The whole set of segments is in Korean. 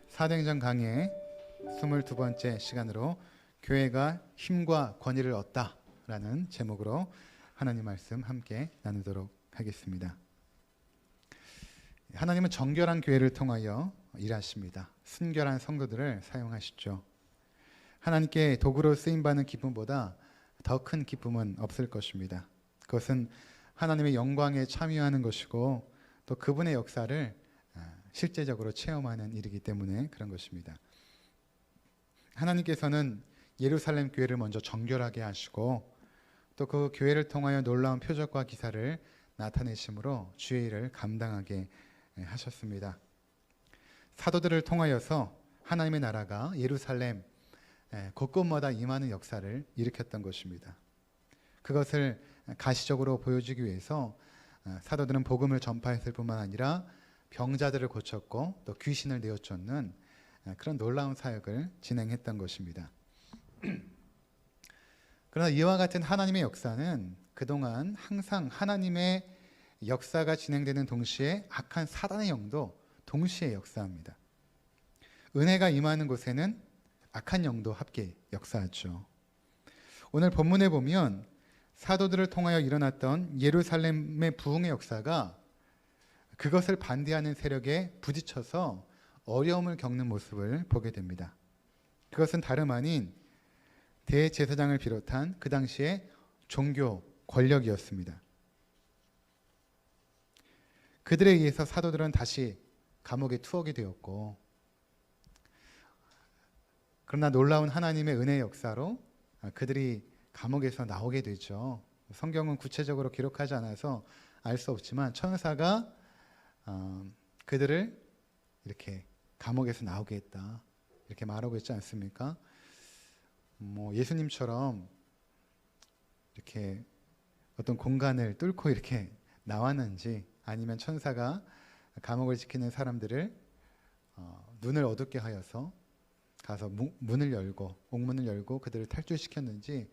사도행전 강의 22번째 시간으로 교회가 힘과 권위를 얻다라는 제목으로 하나님 말씀 함께 나누도록 하겠습니다. 하나님은 정결한 교회를 통하여 일하십니다. 순결한 성도들을 사용하시죠. 하나님께 도구로 쓰임받는 기쁨보다 더 큰 기쁨은 없을 것입니다. 그것은 하나님의 영광에 참여하는 것이고 또 그분의 역사를 실제적으로 체험하는 일이기 때문에 그런 것입니다. 하나님께서는 예루살렘 교회를 먼저 정결하게 하시고 또 그 교회를 통하여 놀라운 표적과 기사를 나타내심으로 주의 일을 감당하게 하셨습니다. 사도들을 통하여서 하나님의 나라가 예루살렘 곳곳마다 임하는 역사를 일으켰던 것입니다. 그것을 가시적으로 보여주기 위해서 사도들은 복음을 전파했을 뿐만 아니라 병자들을 고쳤고 또 귀신을 내어쫓는 그런 놀라운 사역을 진행했던 것입니다. 그러나 이와 같은 하나님의 역사는 그동안 항상 하나님의 역사가 진행되는 동시에 악한 사단의 영도 동시에 역사합니다. 은혜가 임하는 곳에는 악한 영도 함께 역사하죠. 오늘 본문에 보면 사도들을 통하여 일어났던 예루살렘의 부흥의 역사가 그것을 반대하는 세력에 부딪혀서 어려움을 겪는 모습을 보게 됩니다. 그것은 다름 아닌 대제사장을 비롯한 그 당시의 종교 권력이었습니다. 그들에 의해서 사도들은 다시 감옥에 투옥이 되었고, 그러나 놀라운 하나님의 은혜의 역사로 그들이 감옥에서 나오게 되죠. 성경은 구체적으로 기록하지 않아서 알 수 없지만 천사가 그들을 이렇게 감옥에서 나오게 했다 이렇게 말하고 있지 않습니까? 예수님처럼 이렇게 어떤 공간을 뚫고 이렇게 나왔는지 아니면 천사가 감옥을 지키는 사람들을 눈을 어둡게 하여서 가서 문을 열고 옥문을 열고 그들을 탈출시켰는지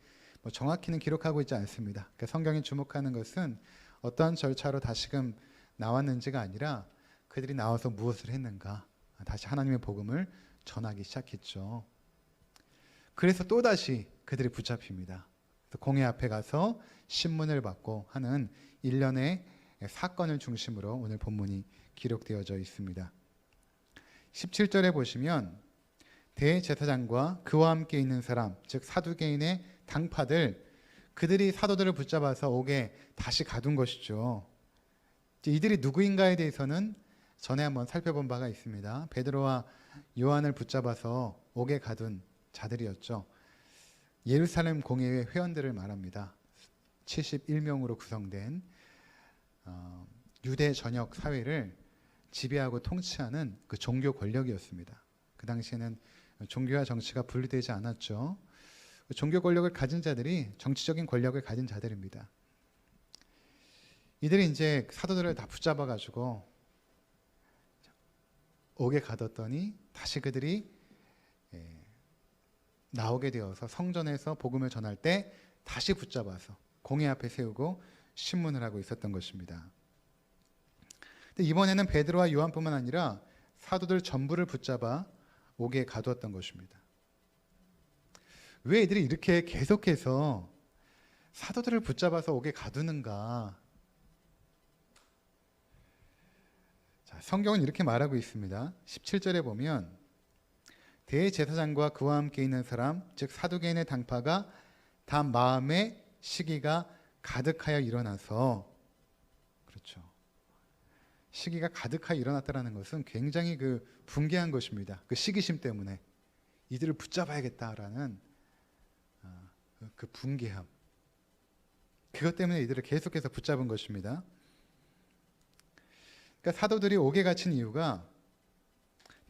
정확히는 기록하고 있지 않습니다. 그러니까 성경이 주목하는 것은 어떠한 절차로 다시금 나왔는지가 아니라 그들이 나와서 무엇을 했는가, 다시 하나님의 복음을 전하기 시작했죠. 그래서 또다시 그들이 붙잡힙니다. 공회 앞에 가서 신문을 받고 하는 일련의 사건을 중심으로 오늘 본문이 기록되어져 있습니다. 17절에 보시면 대제사장과 그와 함께 있는 사람, 즉 사두개인의 당파들, 그들이 사도들을 붙잡아서 옥에 다시 가둔 것이죠. 이들이 누구인가에 대해서는 전에 한번 살펴본 바가 있습니다. 베드로와 요한을 붙잡아서 옥에 가둔 자들이었죠. 예루살렘 공회의 회원들을 말합니다. 71명으로 구성된 유대 전역 사회를 지배하고 통치하는 그 종교 권력이었습니다. 그 당시에는 종교와 정치가 분리되지 않았죠. 종교 권력을 가진 자들이 정치적인 권력을 가진 자들입니다. 이들이 이제 사도들을 다 붙잡아 가지고 옥에 가뒀더니 다시 그들이 나오게 되어서 성전에서 복음을 전할 때 다시 붙잡아서 공회 앞에 세우고 신문을 하고 있었던 것입니다. 근데 이번에는 베드로와 요한뿐만 아니라 사도들 전부를 붙잡아 옥에 가두었던 것입니다. 왜 이들이 이렇게 계속해서 사도들을 붙잡아서 옥에 가두는가? 성경은 이렇게 말하고 있습니다. 17절에 보면 대제사장과 그와 함께 있는 사람, 즉 사두개인의 당파가 다 마음의 시기가 가득하여 일어나서, 그렇죠. 시기가 가득하여 일어났다는 것은 굉장히 붕괴한 것입니다. 그 시기심 때문에 이들을 붙잡아야겠다라는 그 붕괴함, 그것 때문에 이들을 계속해서 붙잡은 것입니다. 그러니까 사도들이 옥에 갇힌 이유가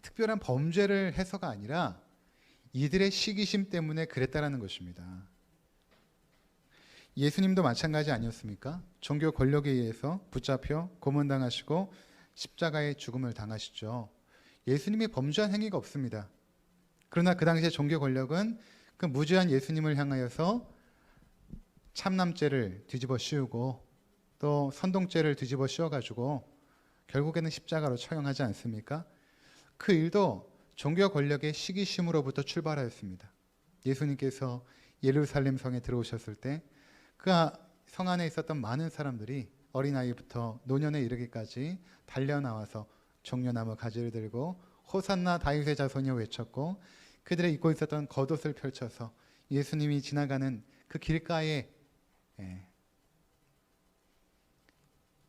특별한 범죄를 해서가 아니라 이들의 시기심 때문에 그랬다라는 것입니다. 예수님도 마찬가지 아니었습니까? 종교 권력에 의해서 붙잡혀 고문당하시고 십자가의 죽음을 당하시죠. 예수님이 범죄한 행위가 없습니다. 그러나 그 당시에 종교 권력은 그 무죄한 예수님을 향하여서 참남죄를 뒤집어 씌우고 또 선동죄를 뒤집어 씌워가지고 결국에는 십자가로 처형하지 않습니까? 그 일도 종교 권력의 시기심으로부터 출발하였습니다. 예수님께서 예루살렘 성에 들어오셨을 때 그 성 안에 있었던 많은 사람들이 어린아이부터 노년에 이르기까지 달려나와서 종려나무 가지를 들고 호산나 다윗의 자손이여 외쳤고, 그들의 입고 있었던 겉옷을 펼쳐서 예수님이 지나가는 그 길가에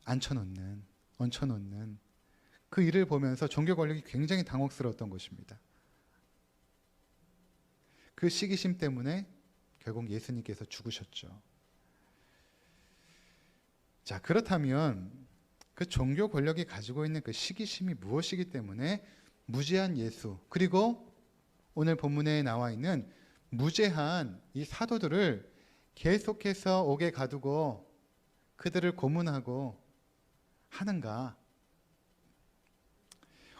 얹혀놓는 그 일을 보면서 종교 권력이 굉장히 당혹스러웠던 것입니다. 그 시기심 때문에 결국 예수님께서 죽으셨죠. 자, 그렇다면 그 종교 권력이 가지고 있는 그 시기심이 무엇이기 때문에 무죄한 예수, 그리고 오늘 본문에 나와 있는 무죄한 이 사도들을 계속해서 옥에 가두고 그들을 고문하고 하는가?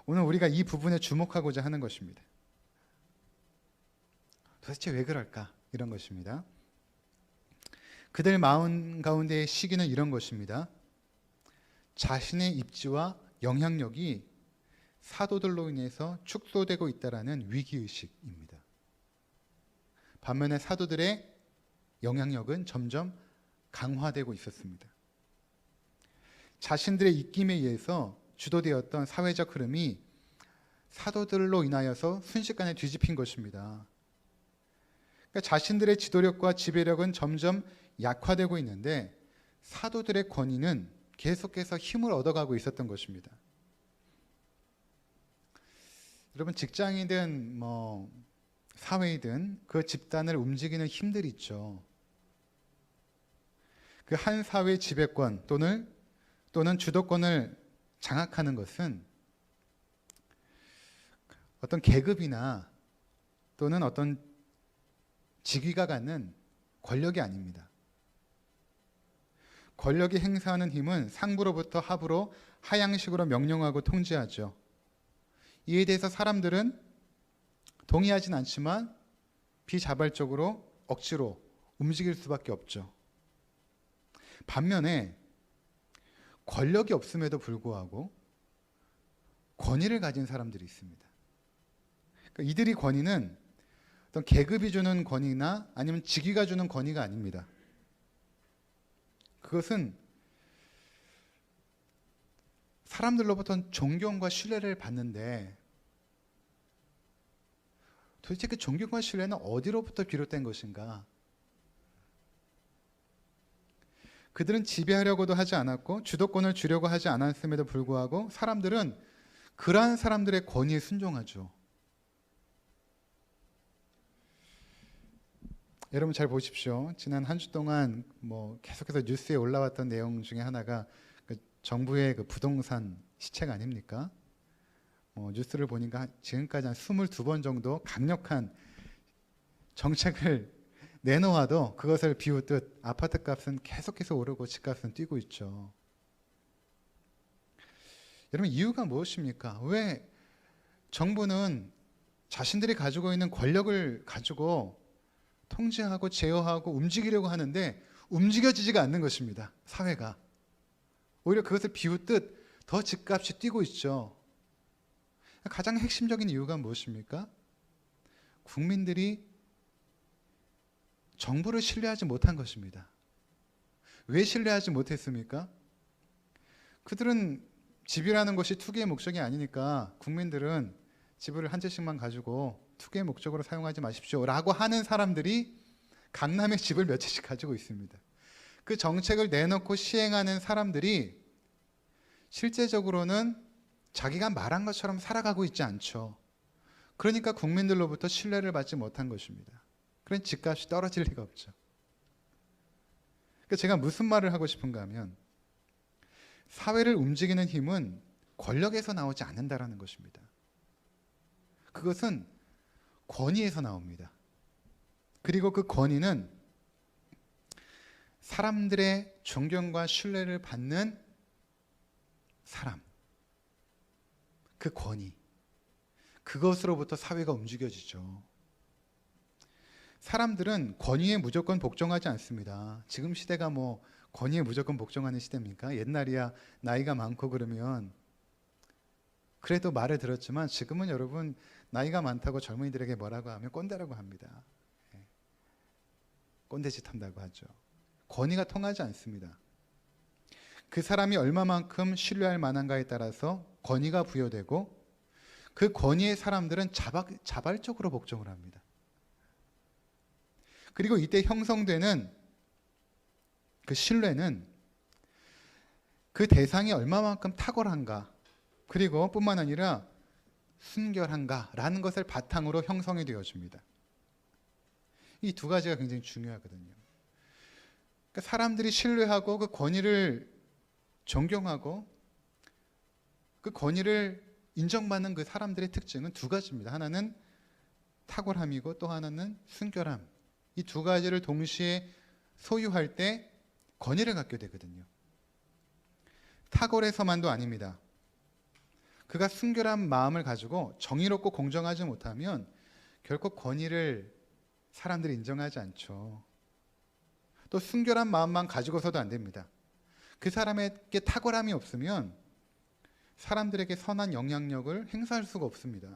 오늘 우리가 이 부분에 주목하고자 하는 것입니다. 도대체 왜 그럴까? 이런 것입니다. 그들 마음 가운데의 시기는 이런 것입니다. 자신의 입지와 영향력이 사도들로 인해서 축소되고 있다라는 위기의식입니다. 반면에 사도들의 영향력은 점점 강화되고 있었습니다. 자신들의 입김에 의해서 주도되었던 사회적 흐름이 사도들로 인하여서 순식간에 뒤집힌 것입니다. 그러니까 자신들의 지도력과 지배력은 점점 약화되고 있는데 사도들의 권위는 계속해서 힘을 얻어가고 있었던 것입니다. 여러분, 직장이든 사회이든 그 집단을 움직이는 힘들이 있죠. 그 한 사회의 지배권 또는 주도권을 장악하는 것은 어떤 계급이나 또는 어떤 직위가 갖는 권력이 아닙니다. 권력이 행사하는 힘은 상부로부터 하부로 하향식으로 명령하고 통제하죠. 이에 대해서 사람들은 동의하진 않지만 비자발적으로 억지로 움직일 수밖에 없죠. 반면에 권력이 없음에도 불구하고 권위를 가진 사람들이 있습니다. 그러니까 이들이 권위는 어떤 계급이 주는 권위나 아니면 직위가 주는 권위가 아닙니다. 그것은 사람들로부터 존경과 신뢰를 받는데 도대체 그 존경과 신뢰는 어디로부터 비롯된 것인가? 그들은 지배하려고도 하지 않았고 주도권을 주려고 하지 않았음에도 불구하고 사람들은 그러한 사람들의 권위에 순종하죠. 여러분 잘 보십시오. 지난 한 주 동안 계속해서 뉴스에 올라왔던 내용 중에 하나가 그 정부의 그 부동산 시책 아닙니까? 뉴스를 보니까 지금까지 한 22번 정도 강력한 정책을 내놓아도 그것을 비웃듯 아파트 값은 계속해서 오르고 집값은 뛰고 있죠. 여러분, 이유가 무엇입니까? 왜 정부는 자신들이 가지고 있는 권력을 가지고 통제하고 제어하고 움직이려고 하는데 움직여지지가 않는 것입니다. 사회가. 오히려 그것을 비웃듯 더 집값이 뛰고 있죠. 가장 핵심적인 이유가 무엇입니까? 국민들이 정부를 신뢰하지 못한 것입니다. 왜 신뢰하지 못했습니까? 그들은 집이라는 것이 투기의 목적이 아니니까 국민들은 집을 한 채씩만 가지고 투기의 목적으로 사용하지 마십시오 라고 하는 사람들이 강남에 집을 몇 채씩 가지고 있습니다. 그 정책을 내놓고 시행하는 사람들이 실제적으로는 자기가 말한 것처럼 살아가고 있지 않죠. 그러니까 국민들로부터 신뢰를 받지 못한 것입니다. 그러니 집값이 떨어질 리가 없죠. 그러니까 제가 무슨 말을 하고 싶은가 하면 사회를 움직이는 힘은 권력에서 나오지 않는다라는 것입니다. 그것은 권위에서 나옵니다. 그리고 그 권위는 사람들의 존경과 신뢰를 받는 사람, 그 권위, 그것으로부터 사회가 움직여지죠. 사람들은 권위에 무조건 복종하지 않습니다. 지금 시대가 권위에 무조건 복종하는 시대입니까? 옛날이야 나이가 많고 그러면 그래도 말을 들었지만 지금은 여러분 나이가 많다고 젊은이들에게 뭐라고 하면 꼰대라고 합니다. 예. 꼰대짓 한다고 하죠. 권위가 통하지 않습니다. 그 사람이 얼마만큼 신뢰할 만한가에 따라서 권위가 부여되고 그 권위의 사람들은 자발적으로 복종을 합니다. 그리고 이때 형성되는 그 신뢰는 그 대상이 얼마만큼 탁월한가 그리고 뿐만 아니라 순결한가라는 것을 바탕으로 형성이 되어집니다. 이 두 가지가 굉장히 중요하거든요. 그러니까 사람들이 신뢰하고 그 권위를 존경하고 그 권위를 인정받는 그 사람들의 특징은 두 가지입니다. 하나는 탁월함이고 또 하나는 순결함. 이 두 가지를 동시에 소유할 때 권위를 갖게 되거든요. 탁월해서만도 아닙니다. 그가 순결한 마음을 가지고 정의롭고 공정하지 못하면 결코 권위를 사람들이 인정하지 않죠. 또 순결한 마음만 가지고서도 안 됩니다. 그 사람에게 탁월함이 없으면 사람들에게 선한 영향력을 행사할 수가 없습니다.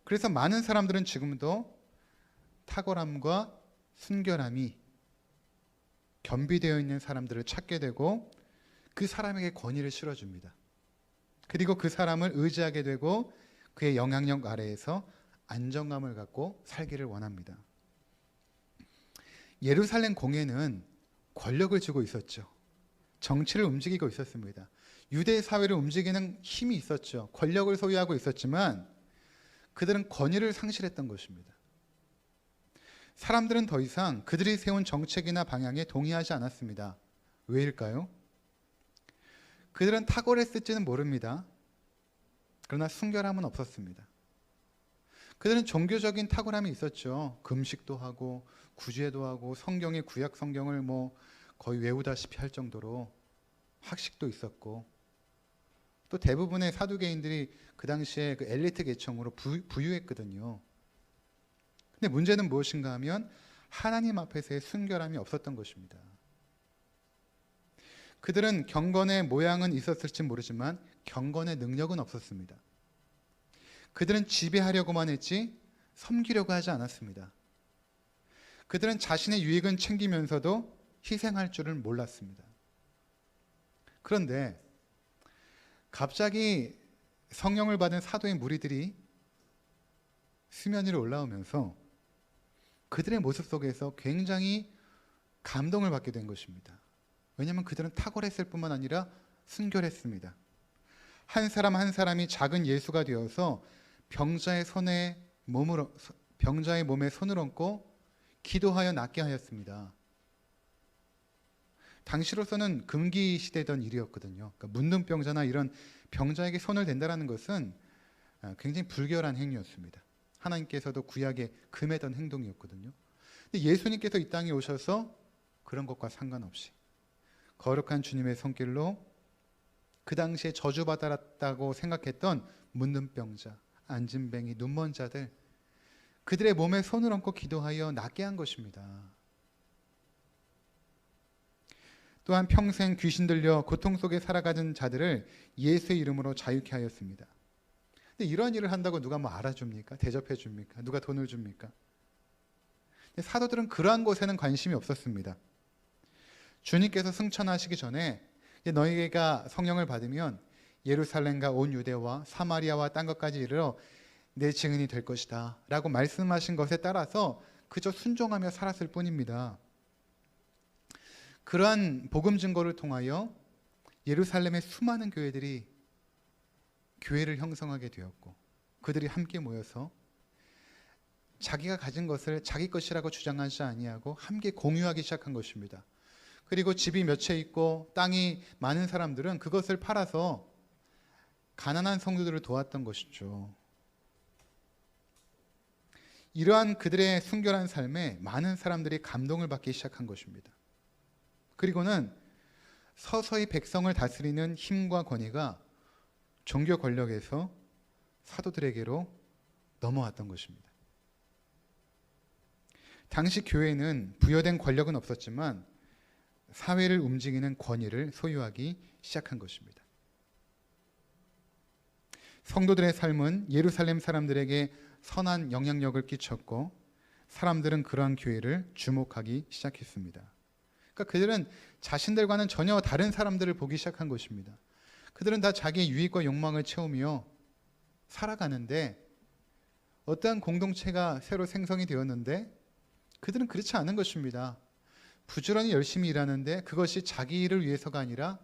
그래서 많은 사람들은 지금도 탁월함과 순결함이 겸비되어 있는 사람들을 찾게 되고 그 사람에게 권위를 실어줍니다. 그리고 그 사람을 의지하게 되고 그의 영향력 아래에서 안정감을 갖고 살기를 원합니다. 예루살렘 공회는 권력을 쥐고 있었죠. 정치를 움직이고 있었습니다. 유대 사회를 움직이는 힘이 있었죠. 권력을 소유하고 있었지만 그들은 권위를 상실했던 것입니다. 사람들은 더 이상 그들이 세운 정책이나 방향에 동의하지 않았습니다. 왜일까요? 그들은 탁월했을지는 모릅니다. 그러나 순결함은 없었습니다. 그들은 종교적인 탁월함이 있었죠. 금식도 하고 구제도 하고 성경의 구약 성경을 거의 외우다시피 할 정도로 학식도 있었고 또 대부분의 사두개인들이 그 당시에 그 엘리트 계층으로 부유했거든요. 근데 문제는 무엇인가 하면 하나님 앞에서의 순결함이 없었던 것입니다. 그들은 경건의 모양은 있었을지 모르지만 경건의 능력은 없었습니다. 그들은 지배하려고만 했지 섬기려고 하지 않았습니다. 그들은 자신의 유익은 챙기면서도 희생할 줄을 몰랐습니다. 그런데 갑자기 성령을 받은 사도의 무리들이 수면 위로 올라오면서 그들의 모습 속에서 굉장히 감동을 받게 된 것입니다. 왜냐하면 그들은 탁월했을 뿐만 아니라 순결했습니다. 한 사람 한 사람이 작은 예수가 되어서 병자의 몸에 손을 얹고 기도하여 낫게 하였습니다. 당시로서는 금기 시대던 일이었거든요. 그러니까 문둥병자나 이런 병자에게 손을 댄다는 것은 굉장히 불결한 행위였습니다. 하나님께서도 구약에 금했던 행동이었거든요. 근데 예수님께서 이 땅에 오셔서 그런 것과 상관없이 거룩한 주님의 손길로 그 당시에 저주받았다고 생각했던 문둥병자, 안진뱅이, 눈먼 자들 그들의 몸에 손을 얹고 기도하여 낫게 한 것입니다. 또한 평생 귀신 들려 고통 속에 살아가는 자들을 예수의 이름으로 자유케 하였습니다. 근데 이런 일을 한다고 누가 알아줍니까? 대접해 줍니까? 누가 돈을 줍니까? 근데 사도들은 그러한 것에는 관심이 없었습니다. 주님께서 승천하시기 전에 너희가 성령을 받으면 예루살렘과 온 유대와 사마리아와 딴 것까지 이르러 내 증인이 될 것이다 라고 말씀하신 것에 따라서 그저 순종하며 살았을 뿐입니다. 그러한 복음 증거를 통하여 예루살렘의 수많은 교회들이 교회를 형성하게 되었고 그들이 함께 모여서 자기가 가진 것을 자기 것이라고 주장하지 아니하고 함께 공유하기 시작한 것입니다. 그리고 집이 몇 채 있고 땅이 많은 사람들은 그것을 팔아서 가난한 성도들을 도왔던 것이죠. 이러한 그들의 순결한 삶에 많은 사람들이 감동을 받기 시작한 것입니다. 그리고는 서서히 백성을 다스리는 힘과 권위가 종교 권력에서 사도들에게로 넘어왔던 것입니다. 당시 교회는 부여된 권력은 없었지만 사회를 움직이는 권위를 소유하기 시작한 것입니다. 성도들의 삶은 예루살렘 사람들에게 선한 영향력을 끼쳤고 사람들은 그러한 교회를 주목하기 시작했습니다. 그러니까 그들은 자신들과는 전혀 다른 사람들을 보기 시작한 것입니다. 그들은 다 자기의 유익과 욕망을 채우며 살아가는데 어떠한 공동체가 새로 생성이 되었는데 그들은 그렇지 않은 것입니다. 부지런히 열심히 일하는데 그것이 자기 일을 위해서가 아니라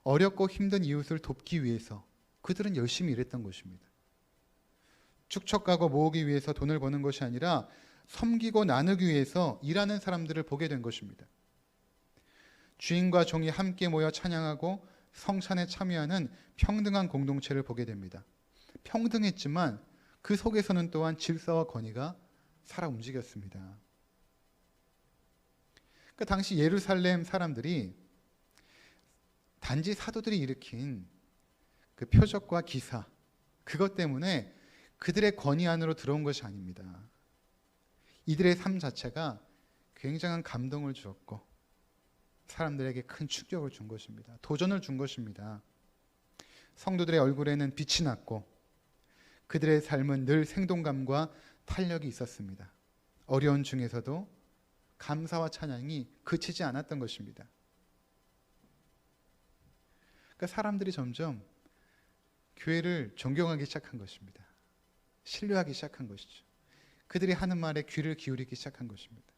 어렵고 힘든 이웃을 돕기 위해서 그들은 열심히 일했던 것입니다. 축적하고 모으기 위해서 돈을 버는 것이 아니라 섬기고 나누기 위해서 일하는 사람들을 보게 된 것입니다. 주인과 종이 함께 모여 찬양하고 성찬에 참여하는 평등한 공동체를 보게 됩니다. 평등했지만 그 속에서는 또한 질서와 권위가 살아 움직였습니다. 그러니까 당시 예루살렘 사람들이 단지 사도들이 일으킨 그 표적과 기사, 그것 때문에 그들의 권위 안으로 들어온 것이 아닙니다. 이들의 삶 자체가 굉장한 감동을 주었고 사람들에게 큰 충격을 준 것입니다. 도전을 준 것입니다. 성도들의 얼굴에는 빛이 났고 그들의 삶은 늘 생동감과 탄력이 있었습니다. 어려운 중에서도 감사와 찬양이 그치지 않았던 것입니다. 그러니까 사람들이 점점 교회를 존경하기 시작한 것입니다. 신뢰하기 시작한 것이죠. 그들이 하는 말에 귀를 기울이기 시작한 것입니다.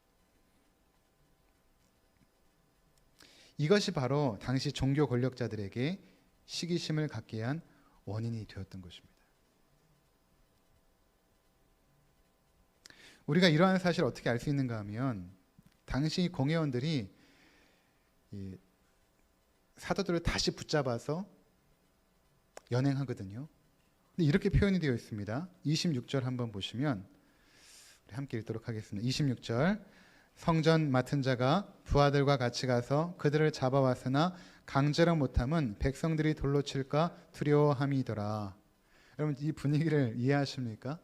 이것이 바로 당시 종교 권력자들에게 시기심을 갖게 한 원인이 되었던 것입니다. 우리가 이러한 사실을 어떻게 알 수 있는가 하면 당시 공회원들이 이 사도들을 다시 붙잡아서 연행하거든요. 근데 이렇게 표현이 되어 있습니다. 26절 한번 보시면 우리 함께 읽도록 하겠습니다. 26절 성전 맡은 자가 부하들과 같이 가서 그들을 잡아왔으나 강제로 못함은 백성들이 돌로 칠까 두려워함이더라. 여러분 이 분위기를 이해하십니까?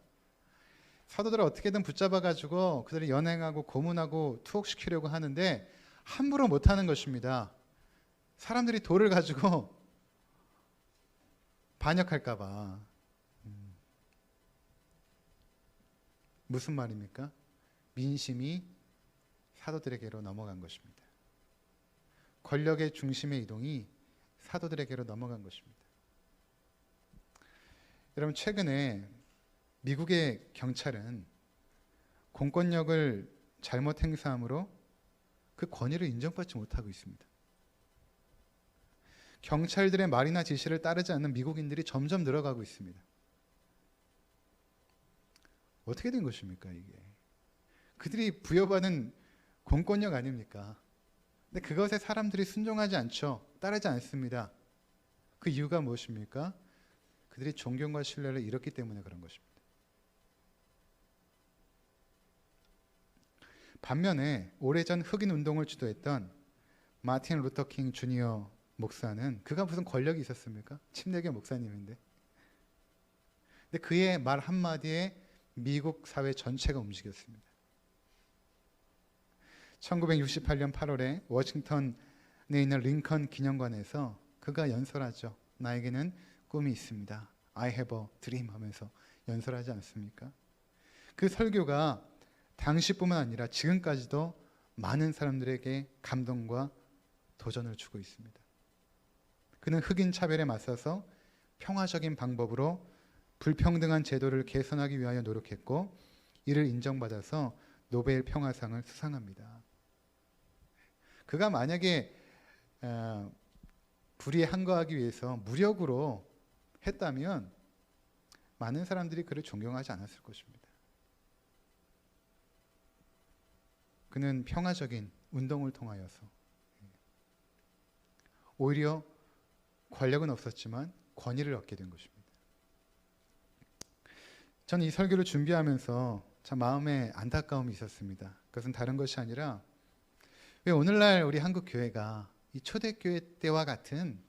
사도들을 어떻게든 붙잡아가지고 그들을 연행하고 고문하고 투옥시키려고 하는데 함부로 못하는 것입니다. 사람들이 돌을 가지고 반역할까 봐. 무슨 말입니까? 민심이 사도들에게로 넘어간 것입니다. 권력의 중심의 이동이 사도들에게로 넘어간 것입니다. 여러분 최근에 미국의 경찰은 공권력을 잘못 행사함으로 그 권위를 인정받지 못하고 있습니다. 경찰들의 말이나 지시를 따르지 않는 미국인들이 점점 늘어가고 있습니다. 어떻게 된 것입니까 이게? 그들이 부여받은 공권력 아닙니까? 근데 그것에 사람들이 순종하지 않죠. 따르지 않습니다. 그 이유가 무엇입니까? 그들이 존경과 신뢰를 잃었기 때문에 그런 것입니다. 반면에 오래전 흑인 운동을 주도했던 마틴 루터 킹 주니어 목사는 그가 무슨 권력이 있었습니까? 침례교 목사님인데. 근데 그의 말 한마디에 미국 사회 전체가 움직였습니다. 1968년 8월에 워싱턴에 있는 링컨 기념관에서 그가 연설하죠. 나에게는 꿈이 있습니다. I have a dream 하면서 연설하지 않습니까? 그 설교가 당시뿐만 아니라 지금까지도 많은 사람들에게 감동과 도전을 주고 있습니다. 그는 흑인 차별에 맞서서 평화적인 방법으로 불평등한 제도를 개선하기 위하여 노력했고 이를 인정받아서 노벨 평화상을 수상합니다. 그가 만약에 불의에 항거하기 위해서 무력으로 했다면 많은 사람들이 그를 존경하지 않았을 것입니다. 그는 평화적인 운동을 통하여서 오히려 권력은 없었지만 권위를 얻게 된 것입니다. 저는 이 설교를 준비하면서 참 마음에 안타까움이 있었습니다. 그것은 다른 것이 아니라 왜 오늘날 우리 한국 교회가 이 초대교회 때와 같은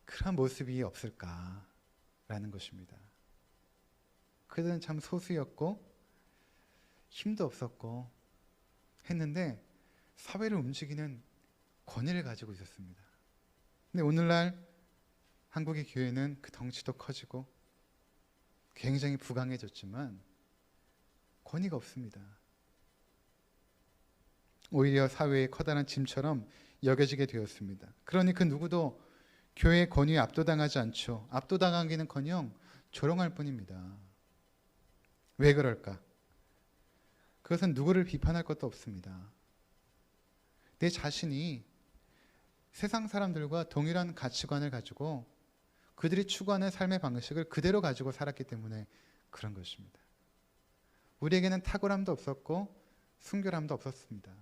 그런 모습이 없을까라는 것입니다. 그들은 참 소수였고 힘도 없었고 했는데 사회를 움직이는 권위를 가지고 있었습니다. 근데 오늘날 한국의 교회는 그 덩치도 커지고 굉장히 부강해졌지만 권위가 없습니다. 오히려 사회의 커다란 짐처럼 여겨지게 되었습니다. 그러니 그 누구도 교회의 권위에 압도당하지 않죠. 압도당하기는커녕 조롱할 뿐입니다. 왜 그럴까? 그것은 누구를 비판할 것도 없습니다. 내 자신이 세상 사람들과 동일한 가치관을 가지고 그들이 추구하는 삶의 방식을 그대로 가지고 살았기 때문에 그런 것입니다. 우리에게는 탁월함도 없었고 순결함도 없었습니다.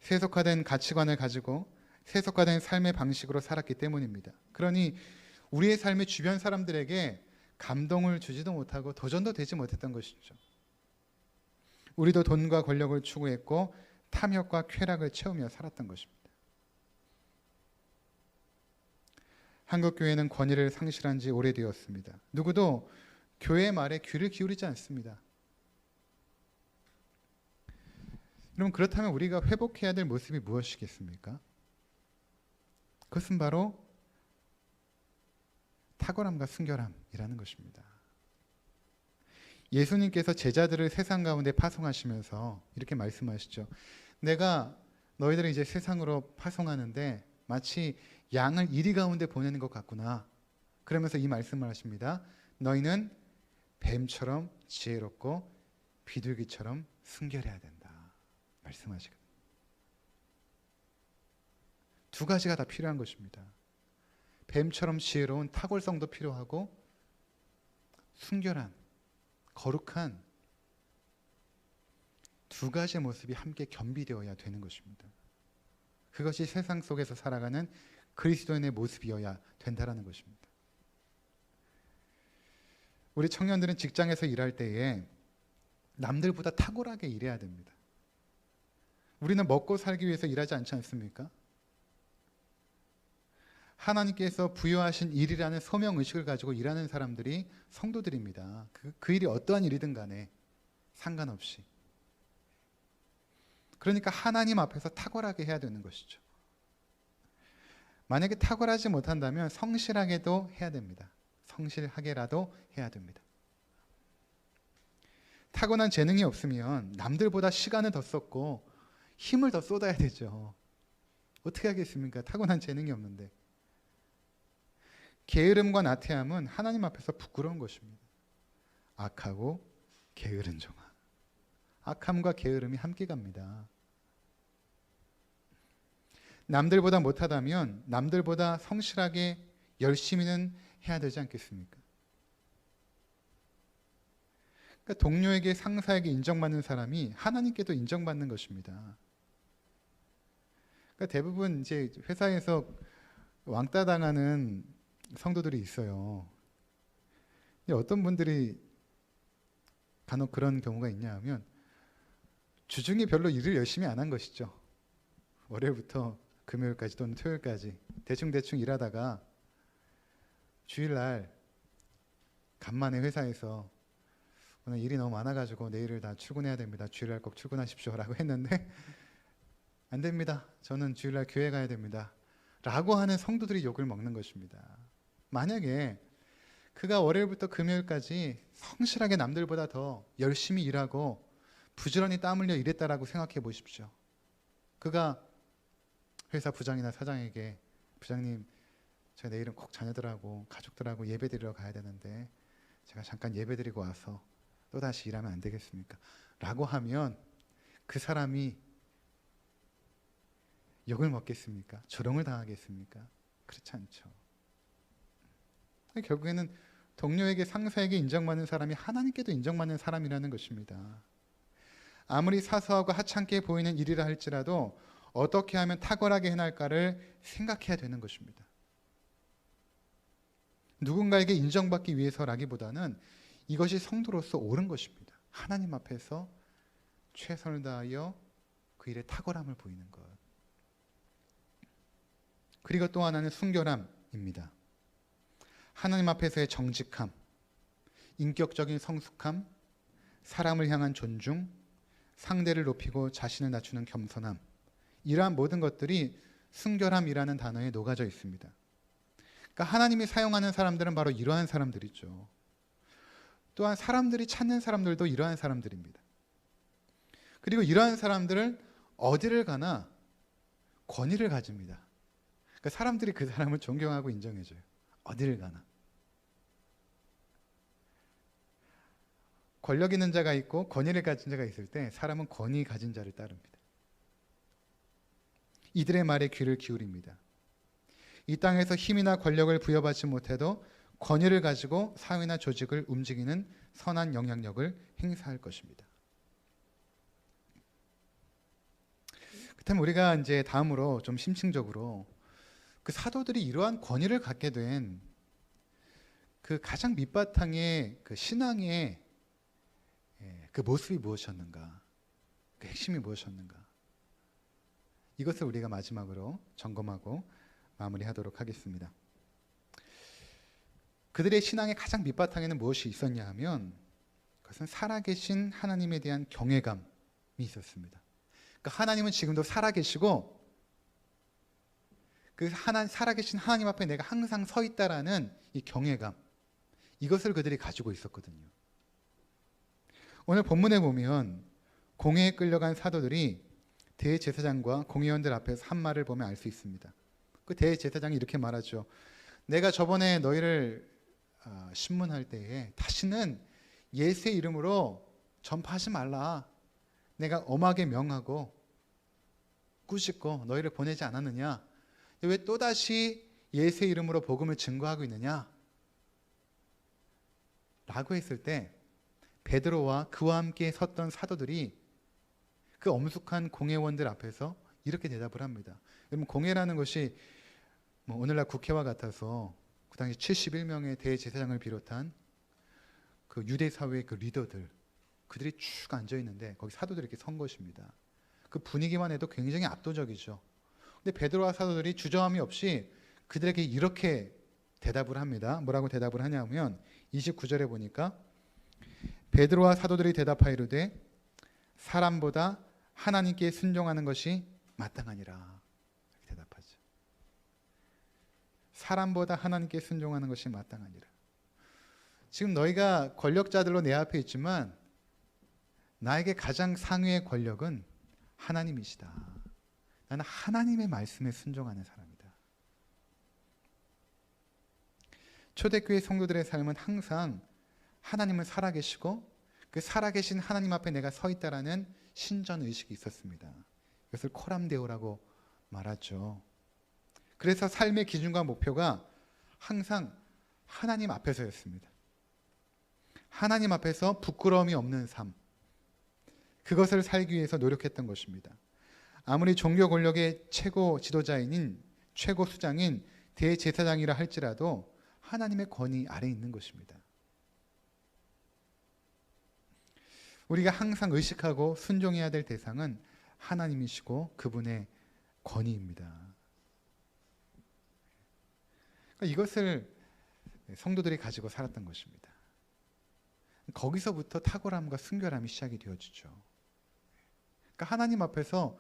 세속화된 가치관을 가지고 세속화된 삶의 방식으로 살았기 때문입니다. 그러니 우리의 삶의 주변 사람들에게 감동을 주지도 못하고 도전도 되지 못했던 것이죠. 우리도 돈과 권력을 추구했고 탐욕과 쾌락을 채우며 살았던 것입니다. 한국 교회는 권위를 상실한 지 오래되었습니다. 누구도 교회의 말에 귀를 기울이지 않습니다. 여러분, 그렇다면 우리가 회복해야 될 모습이 무엇이겠습니까? 그것은 바로 탁월함과 순결함이라는 것입니다. 예수님께서 제자들을 세상 가운데 파송하시면서 이렇게 말씀하시죠. 내가 너희들을 이제 세상으로 파송하는데 마치 양을 이리 가운데 보내는 것 같구나. 그러면서 이 말씀을 하십니다. 너희는 뱀처럼 지혜롭고 비둘기처럼 순결해야 된다. 말씀하시거든요. 두 가지가 다 필요한 것입니다. 뱀처럼 지혜로운 탁월성도 필요하고 순결한, 거룩한 두 가지의 모습이 함께 겸비되어야 되는 것입니다. 그것이 세상 속에서 살아가는 그리스도인의 모습이어야 된다는 것입니다. 우리 청년들은 직장에서 일할 때에 남들보다 탁월하게 일해야 됩니다. 우리는 먹고 살기 위해서 일하지 않지 않습니까? 하나님께서 부여하신 일이라는 소명의식을 가지고 일하는 사람들이 성도들입니다. 그 일이 어떠한 일이든 간에 상관없이. 그러니까 하나님 앞에서 탁월하게 해야 되는 것이죠. 만약에 탁월하지 못한다면 성실하게도 해야 됩니다. 성실하게라도 해야 됩니다. 타고난 재능이 없으면 남들보다 시간을 더 썼고 힘을 더 쏟아야 되죠. 어떻게 하겠습니까? 타고난 재능이 없는데. 게으름과 나태함은 하나님 앞에서 부끄러운 것입니다. 악하고 게으른 종아. 악함과 게으름이 함께 갑니다. 남들보다 못하다면 남들보다 성실하게 열심히는 해야 되지 않겠습니까? 그러니까 동료에게, 상사에게 인정받는 사람이 하나님께도 인정받는 것입니다. 그러니까 대부분 이제 회사에서 왕따 당하는 성도들이 있어요. 어떤 분들이 간혹 그런 경우가 있냐 하면 주중에 별로 일을 열심히 안 한 것이죠. 월요일부터 금요일까지 또는 토요일까지 대충 일하다가 주일날 간만에 회사에서 오늘 일이 너무 많아가지고 내일을 다 출근해야 됩니다. 주일날 꼭 출근하십시오 라고 했는데 안 됩니다. 저는 주일날 교회 가야 됩니다. 라고 하는 성도들이 욕을 먹는 것입니다. 만약에 그가 월요일부터 금요일까지 성실하게 남들보다 더 열심히 일하고 부지런히 땀 흘려 일했다라고 생각해 보십시오. 그가 회사 부장이나 사장에게 부장님, 제가 내일은 꼭 자녀들하고 가족들하고 예배 드리러 가야 되는데 제가 잠깐 예배 드리고 와서 또다시 일하면 안 되겠습니까? 라고 하면 그 사람이 욕을 먹겠습니까? 조롱을 당하겠습니까? 그렇지 않죠. 결국에는 동료에게, 상사에게 인정받는 사람이 하나님께도 인정받는 사람이라는 것입니다. 아무리 사소하고 하찮게 보이는 일이라 할지라도 어떻게 하면 탁월하게 해낼까를 생각해야 되는 것입니다. 누군가에게 인정받기 위해서라기보다는 이것이 성도로서 옳은 것입니다. 하나님 앞에서 최선을 다하여 그 일에 탁월함을 보이는 것. 그리고 또 하나는 순결함입니다. 하나님 앞에서의 정직함, 인격적인 성숙함, 사람을 향한 존중, 상대를 높이고 자신을 낮추는 겸손함, 이러한 모든 것들이 순결함이라는 단어에 녹아져 있습니다. 그러니까 하나님이 사용하는 사람들은 바로 이러한 사람들이죠. 또한 사람들이 찾는 사람들도 이러한 사람들입니다. 그리고 이러한 사람들을 어디를 가나 권위를 가집니다. 그러니까 사람들이 그 사람을 존경하고 인정해줘요. 어디를 가나. 권력 있는 자가 있고 권위를 가진 자가 있을 때 사람은 권위 가진 자를 따릅니다. 이들의 말에 귀를 기울입니다. 이 땅에서 힘이나 권력을 부여받지 못해도 권위를 가지고 사회나 조직을 움직이는 선한 영향력을 행사할 것입니다. 그렇다면 우리가 이제 다음으로 좀 심층적으로 그 사도들이 이러한 권위를 갖게 된 그 가장 밑바탕의 그 신앙의 그 모습이 무엇이었는가, 그 핵심이 무엇이었는가, 이것을 우리가 마지막으로 점검하고 마무리하도록 하겠습니다. 그들의 신앙의 가장 밑바탕에는 무엇이 있었냐 하면 그것은 살아계신 하나님에 대한 경외감이 있었습니다. 그러니까 하나님은 지금도 살아계시고 그 살아계신 하나님 앞에 내가 항상 서 있다라는 이 경외감, 이것을 그들이 가지고 있었거든요. 오늘 본문에 보면 공회에 끌려간 사도들이 대제사장과 공회원들 앞에서 한 말을 보면 알 수 있습니다. 그 대제사장이 이렇게 말하죠. 내가 저번에 너희를 신문할 때에 다시는 예수의 이름으로 전파하지 말라. 내가 엄하게 명하고 꾸짖고 너희를 보내지 않았느냐? 왜 또다시 예수의 이름으로 복음을 증거하고 있느냐? 라고 했을 때 베드로와 그와 함께 섰던 사도들이 그 엄숙한 공회원들 앞에서 이렇게 대답을 합니다. 여러분, 공회라는 것이 뭐 오늘날 국회와 같아서 그 당시 71명의 대제사장을 비롯한 그 유대 사회의 그 리더들, 그들이 쭉 앉아 있는데 거기 사도들이 이렇게 선 것입니다. 그 분위기만 해도 굉장히 압도적이죠. 근데 베드로와 사도들이 주저함이 없이 그들에게 이렇게 대답을 합니다. 뭐라고 대답을 하냐면 29절에 보니까 베드로와 사도들이 대답하이르되 사람보다 하나님께 순종하는 것이 마땅하니라. 이렇게 대답하죠. 사람보다 하나님께 순종하는 것이 마땅하니라. 지금 너희가 권력자들로 내 앞에 있지만 나에게 가장 상위의 권력은 하나님이시다. 나는 하나님의 말씀에 순종하는 사람이다. 초대교회 성도들의 삶은 항상 하나님은 살아계시고 그 살아계신 하나님 앞에 내가 서 있다라는 신전의식이 있었습니다. 이것을 코람데오라고 말하죠. 그래서 삶의 기준과 목표가 항상 하나님 앞에서였습니다. 하나님 앞에서 부끄러움이 없는 삶, 그것을 살기 위해서 노력했던 것입니다. 아무리 종교 권력의 최고 지도자인 최고 수장인 대제사장이라 할지라도 하나님의 권위 아래에 있는 것입니다. 우리가 항상 의식하고 순종해야 될 대상은 하나님이시고 그분의 권위입니다. 그러니까 이것을 성도들이 가지고 살았던 것입니다. 거기서부터 탁월함과 순결함이 시작이 되어지죠. 그러니까 하나님 앞에서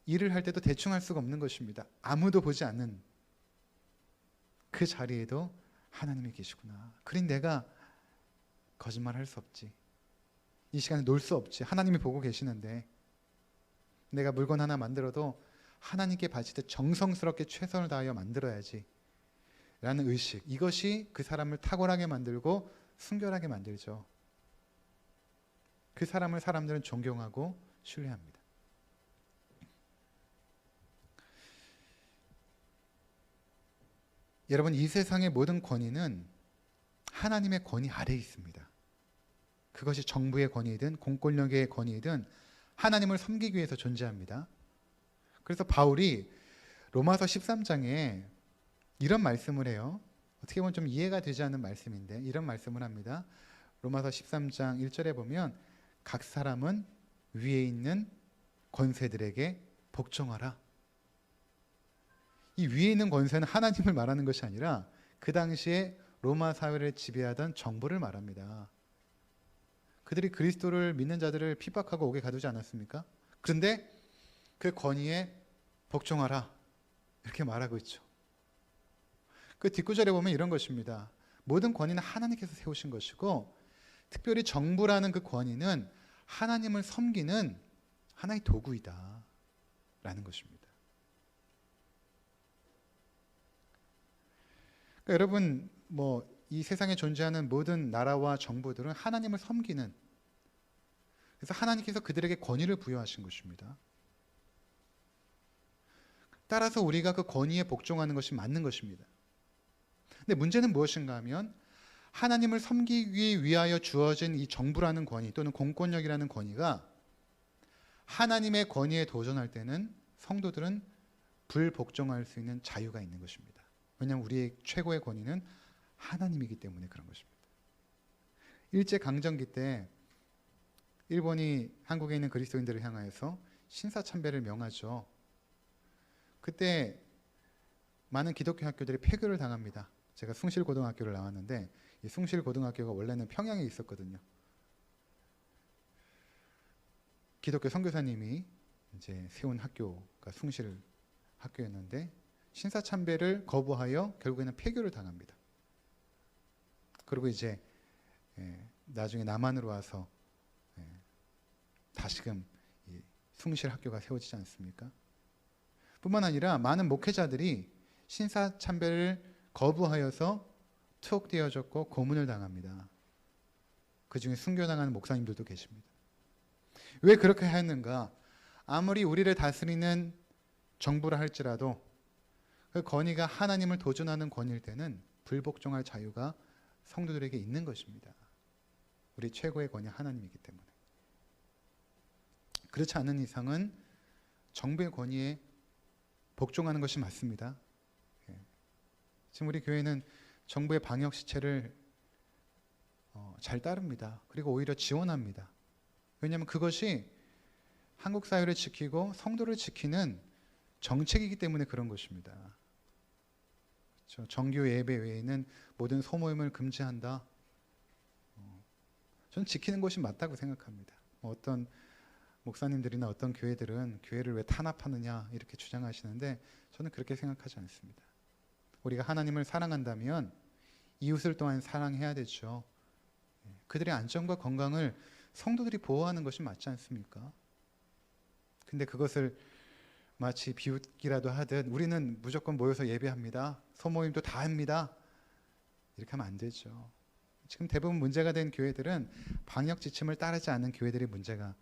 일을 할 때도 대충 할 수가 없는 것입니다. 아무도 보지 않는 그 자리에도 하나님이 계시구나. 그러니 내가 거짓말할 수 없지. 이 시간에 놀 수 없지. 하나님이 보고 계시는데 내가 물건 하나 만들어도 하나님께 바칠 때 정성스럽게 최선을 다하여 만들어야지 라는 의식, 이것이 그 사람을 탁월하게 만들고 순결하게 만들죠. 그 사람을 사람들은 존경하고 신뢰합니다. 여러분, 이 세상의 모든 권위는 하나님의 권위 아래에 있습니다. 그것이 정부의 권위이든 공권력의 권위이든 하나님을 섬기기 위해서 존재합니다. 그래서 바울이 로마서 13장에 이런 말씀을 해요. 어떻게 보면 좀 이해가 되지 않는 말씀인데 이런 말씀을 합니다. 로마서 13장 1절에 보면 각 사람은 위에 있는 권세들에게 복종하라. 이 위에 있는 권세는 하나님을 말하는 것이 아니라 그 당시에 로마 사회를 지배하던 정부를 말합니다. 그들이 그리스도를 믿는 자들을 핍박하고 옥에 가두지 않았습니까? 그런데 그 권위에 복종하라 이렇게 말하고 있죠. 그 뒷구절에 보면 이런 것입니다. 모든 권위는 하나님께서 세우신 것이고 특별히 정부라는 그 권위는 하나님을 섬기는 하나의 도구이다 라는 것입니다. 그러니까 여러분 이 세상에 존재하는 모든 나라와 정부들은 하나님을 섬기는, 그래서 하나님께서 그들에게 권위를 부여하신 것입니다. 따라서 우리가 그 권위에 복종하는 것이 맞는 것입니다. 근데 문제는 무엇인가 하면 하나님을 섬기기 위하여 주어진 이 정부라는 권위 또는 공권력이라는 권위가 하나님의 권위에 도전할 때는 성도들은 불복종할 수 있는 자유가 있는 것입니다. 왜냐하면 우리의 최고의 권위는 하나님이기 때문에 그런 것입니다. 일제강점기 때 일본이 한국에 있는 그리스도인들을 향하여서 신사참배를 명하죠. 그때 많은 기독교 학교들이 폐교를 당합니다. 제가 숭실고등학교를 나왔는데 이 숭실고등학교가 원래는 평양에 있었거든요. 기독교 선교사님이 이제 세운 학교가 숭실 학교였는데 신사참배를 거부하여 결국에는 폐교를 당합니다. 그리고 이제 나중에 남한으로 와서 다시금 이 숭실 학교가 세워지지 않습니까? 뿐만 아니라 많은 목회자들이 신사참배를 거부하여서 투옥되어졌고 고문을 당합니다. 그 중에 순교당하는 목사님들도 계십니다. 왜 그렇게 하였는가? 아무리 우리를 다스리는 정부라 할지라도 그 권위가 하나님을 도전하는 권위일 때는 불복종할 자유가 성도들에게 있는 것입니다. 우리 최고의 권위 하나님이기 때문에. 그렇지 않은 이상은 정부의 권위에 복종하는 것이 맞습니다. 지금 우리 교회는 정부의 방역 시책을 잘 따릅니다. 그리고 오히려 지원합니다. 왜냐하면 그것이 한국 사회를 지키고 성도를 지키는 정책이기 때문에 그런 것입니다. 그렇죠? 정규 예배 외에는 모든 소모임을 금지한다. 저는 지키는 것이 맞다고 생각합니다. 어떤 목사님들이나 어떤 교회들은 교회를 왜 탄압하느냐 이렇게 주장하시는데 저는 그렇게 생각하지 않습니다. 우리가 하나님을 사랑한다면 이웃을 또한 사랑해야 되죠. 그들의 안전과 건강을 성도들이 보호하는 것이 맞지 않습니까? 근데 그것을 마치 비웃기라도 하듯 우리는 무조건 모여서 예배합니다. 소모임도 다 합니다. 이렇게 하면 안 되죠. 지금 대부분 문제가 된 교회들은 방역 지침을 따르지 않는 교회들이 문제가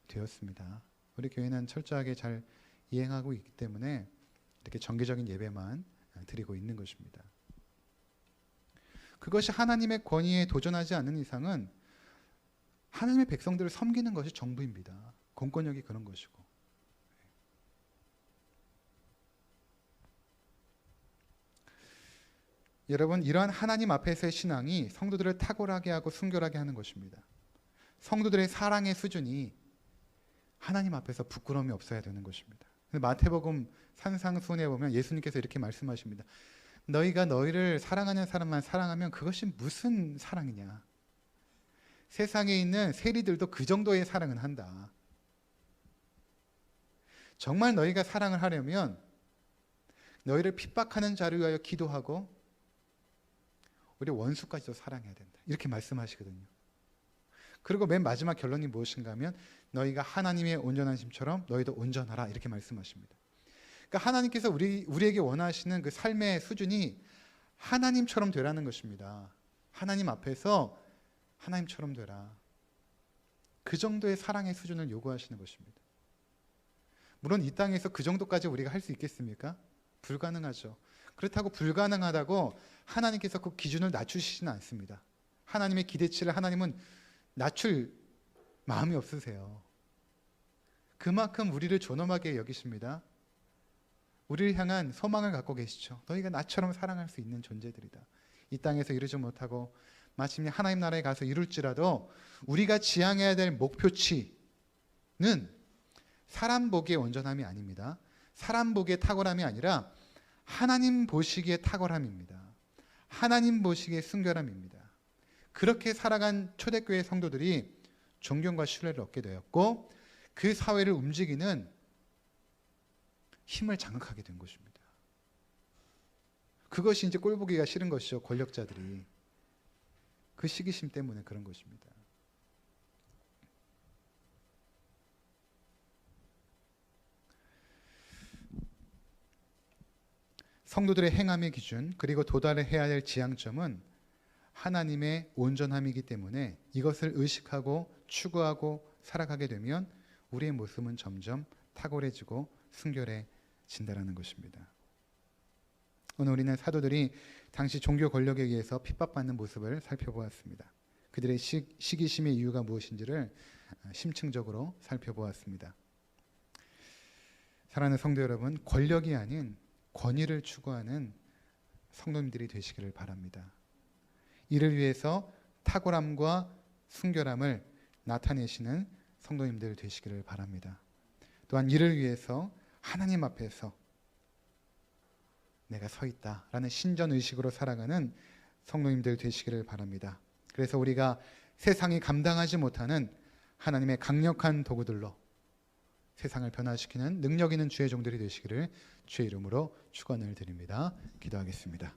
되었습니다. 우리 교회는 철저하게 잘 이행하고 있기 때문에 이렇게 정기적인 예배만 드리고 있는 것입니다. 그것이 하나님의 권위에 도전하지 않는 이상은 하나님의 백성들을 섬기는 것이 정부입니다. 공권력이 그런 것이고. 여러분, 이러한 하나님 앞에서의 신앙이 성도들을 탁월하게 하고 순결하게 하는 것입니다. 성도들의 사랑의 수준이 하나님 앞에서 부끄러움이 없어야 되는 것입니다. 마태복음 산상수훈에 보면 예수님께서 이렇게 말씀하십니다. 너희가 너희를 사랑하는 사람만 사랑하면 그것이 무슨 사랑이냐. 세상에 있는 세리들도 그 정도의 사랑은 한다. 정말 너희가 사랑을 하려면 너희를 핍박하는 자를 위하여 기도하고 우리 원수까지도 사랑해야 된다. 이렇게 말씀하시거든요. 그리고 맨 마지막 결론이 무엇인가 하면 너희가 하나님의 온전한 심처럼 너희도 온전하라 이렇게 말씀하십니다. 그러니까 하나님께서 우리에게 원하시는 그 삶의 수준이 하나님처럼 되라는 것입니다. 하나님 앞에서 하나님처럼 되라. 그 정도의 사랑의 수준을 요구하시는 것입니다. 물론 이 땅에서 그 정도까지 우리가 할 수 있겠습니까? 불가능하죠. 그렇다고 불가능하다고 하나님께서 그 기준을 낮추시지는 않습니다. 하나님의 기대치를 하나님은 낮출 마음이 없으세요. 그만큼 우리를 존엄하게 여기십니다. 우리를 향한 소망을 갖고 계시죠. 너희가 나처럼 사랑할 수 있는 존재들이다. 이 땅에서 이루지 못하고 마침내 하나님 나라에 가서 이룰지라도 우리가 지향해야 될 목표치는 사람 보기의 온전함이 아닙니다. 사람 보기의 탁월함이 아니라 하나님 보시기의 탁월함입니다. 하나님 보시기의 순결함입니다. 그렇게 살아간 초대교회 성도들이 존경과 신뢰를 얻게 되었고 그 사회를 움직이는 힘을 장악하게 된 것입니다. 그것이 이제 꼴보기가 싫은 것이죠. 권력자들이. 그 시기심 때문에 그런 것입니다. 성도들의 행함의 기준 그리고 도달해야 할 지향점은 하나님의 온전함이기 때문에 이것을 의식하고 추구하고 살아가게 되면 우리의 모습은 점점 탁월해지고 순결해진다는 것입니다. 오늘 우리는 사도들이 당시 종교 권력에 의해서 핍박받는 모습을 살펴보았습니다. 그들의 시기심의 이유가 무엇인지를 심층적으로 살펴보았습니다. 사랑하는 성도 여러분, 권력이 아닌 권위를 추구하는 성도님들이 되시기를 바랍니다. 이를 위해서 탁월함과 순결함을 나타내시는 성도님들 되시기를 바랍니다. 또한 이를 위해서 하나님 앞에서 내가 서 있다라는 신전의식으로 살아가는 성도님들 되시기를 바랍니다. 그래서 우리가 세상이 감당하지 못하는 하나님의 강력한 도구들로 세상을 변화시키는 능력 있는 주의 종들이 되시기를 주의 이름으로 축원을 드립니다. 기도하겠습니다.